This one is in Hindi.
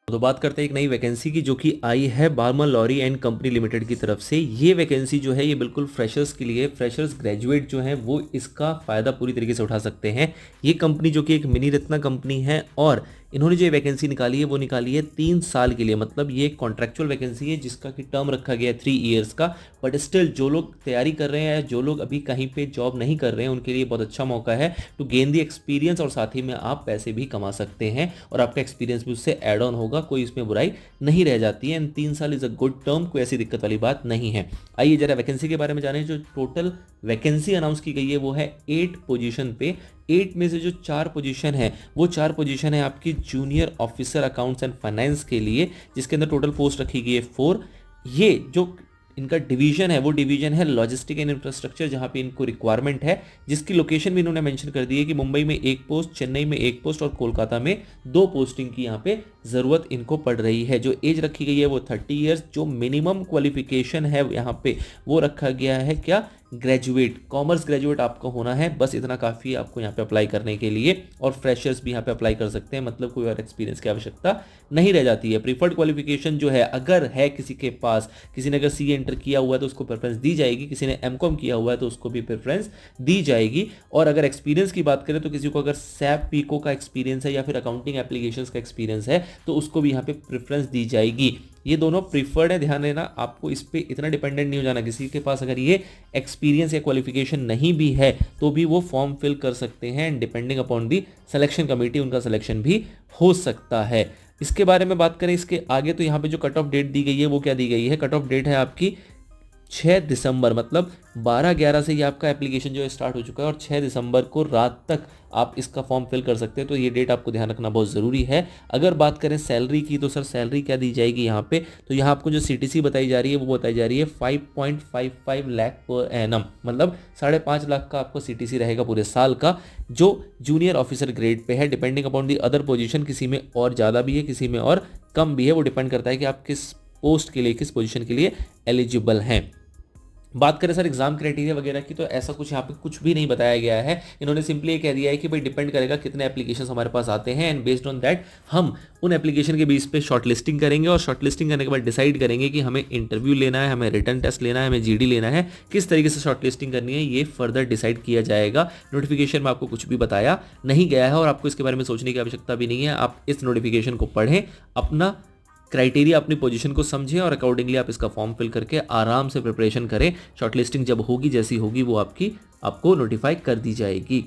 तो बात करते हैं एक नई वैकेंसी की जो कि आई है Balmer Lawrie and company limited की तरफ से। ये वैकेंसी जो है ये बिल्कुल फ्रेशर्स के लिए, फ्रेशर्स ग्रेजुएट जो हैं वो इसका फ़ायदा पूरी तरीके से उठा सकते हैं। ये कंपनी जो कि एक मिनी रत्ना कंपनी है और इन्होंने जो वैकेंसी निकाली है वो निकाली है 3 साल के लिए। मतलब ये कॉन्ट्रैक्चुअल वैकेंसी है जिसका कि टर्म रखा गया है 3 ईयर्स का। बट स्टिल जो लोग तैयारी कर रहे हैं, जो लोग अभी कहीं पे जॉब नहीं कर रहे हैं, उनके लिए बहुत अच्छा मौका है टू गेन दी एक्सपीरियंस, और साथ ही में आप पैसे भी कमा सकते हैं और आपका एक्सपीरियंस भी उससे ऐड ऑन होगा। कोई इसमें बुराई नहीं रह जाती है। एंड 3 साल इज़ अ गुड टर्म, कोई ऐसी दिक्कत वाली बात नहीं है। आइए जरा वैकेंसी के बारे में जानें। जो टोटल वैकेंसी अनाउंस की गई है वो है 8 पोजीशन पे। 8 में से जो 4 पोजीशन है वो 4 पोजीशन है आपकी junior officer accounts and finance के लिए, जिसके अंदर टोटल पोस्ट रखी गई है 4। ये जो इनका डिवीजन है वो डिवीजन है लॉजिस्टिक एंड इंफ्रास्ट्रक्चर, जहां पे इनको रिक्वायरमेंट है, जिसकी लोकेशन भी इन्होंने मेंशन कर दी है कि मुंबई में 1 पोस्ट, चेन्नई में 1 पोस्ट और कोलकाता में 2 पोस्टिंग की यहाँ पे ज़रूरत इनको पड़ रही है। जो एज रखी गई है वो 30 ईयर्स। जो मिनिमम क्वालिफिकेशन है यहाँ पे वो रखा गया है क्या, ग्रेजुएट, कॉमर्स ग्रेजुएट आपको होना है, बस इतना काफ़ी है आपको यहाँ पे अप्लाई करने के लिए। और फ्रेशर्स भी यहाँ पे अप्लाई कर सकते हैं, मतलब कोई और एक्सपीरियंस की आवश्यकता नहीं रह जाती है। प्रीफर्ड क्वालिफिकेशन जो है, अगर है किसी के पास, किसी ने अगर सी एंटर किया हुआ है तो उसको प्रेफरेंस दी जाएगी, किसी ने एमकॉम किया हुआ है तो उसको भी प्रेफरेंस दी जाएगी। और अगर एक्सपीरियंस की बात करें तो किसी को अगर सैप पीको का एक्सपीरियंस है या फिर अकाउंटिंग एप्लीकेशंस का एक्सपीरियंस है तो उसको भी यहाँ पे प्रेफरेंस दी जाएगी। ये दोनों प्रीफर्ड है, ध्यान देना। आपको इस पे इतना डिपेंडेंट नहीं हो जाना। किसी के पास अगर ये एक्सपीरियंस या क्वालिफिकेशन नहीं भी है तो भी वो फॉर्म फिल कर सकते हैं and depending upon the selection committee उनका सिलेक्शन भी हो सकता है। इसके बारे में बात करें इसके आगे तो यहाँ पे जो कट ऑफ डेट दी गई है वो क्या दी गई है, कट ऑफ डेट है आपकी 6 दिसंबर, मतलब 12/11 से ये आपका एप्लीकेशन जो है स्टार्ट हो चुका है और 6 दिसंबर को रात तक आप इसका फॉर्म फिल कर सकते हैं। तो ये डेट आपको ध्यान रखना बहुत ज़रूरी है। अगर बात करें सैलरी की तो सर सैलरी क्या दी जाएगी यहाँ पे, तो यहाँ आपको जो सीटीसी बताई जा रही है वो बताई जा रही है 5.55 लाख पर एनम, मतलब 5.5 लाख का आपको सीटीसी रहेगा पूरे साल का, जो जूनियर ऑफिसर ग्रेड पे है। Depending upon the other position, किसी में और ज़्यादा भी है, किसी में और कम भी है। वो डिपेंड करता है कि आप किस पोस्ट के लिए, किस पोजीशन के लिए एलिजिबल हैं। बात करें सर एग्जाम क्राइटेरिया वगैरह की तो ऐसा कुछ यहाँ पे कुछ भी नहीं बताया गया है। इन्होंने सिंपली ये कह दिया है कि भाई डिपेंड करेगा कितने एप्लीकेशंस हमारे पास आते हैं एंड बेस्ड ऑन दैट हम उन एप्लीकेशन के बेस पे शॉर्टलिस्टिंग करेंगे और शॉर्टलिस्टिंग करने के बाद डिसाइड करेंगे कि हमें इंटरव्यू लेना है, हमें रिटन टेस्ट लेना है, हमें जीडी लेना है, किस तरीके से शॉर्टलिस्टिंग करनी है ये फर्दर डिसाइड किया जाएगा। नोटिफिकेशन में आपको कुछ भी बताया नहीं गया है और आपको इसके बारे में सोचने की आवश्यकता भी नहीं है। आप इस नोटिफिकेशन को पढ़ें, अपना क्राइटेरिया, अपनी पोजीशन को समझें और अकॉर्डिंगली आप इसका फॉर्म फिल करके आराम से प्रिपरेशन करें। शॉर्टलिस्टिंग जब होगी, जैसी होगी वो आपको नोटिफाई कर दी जाएगी।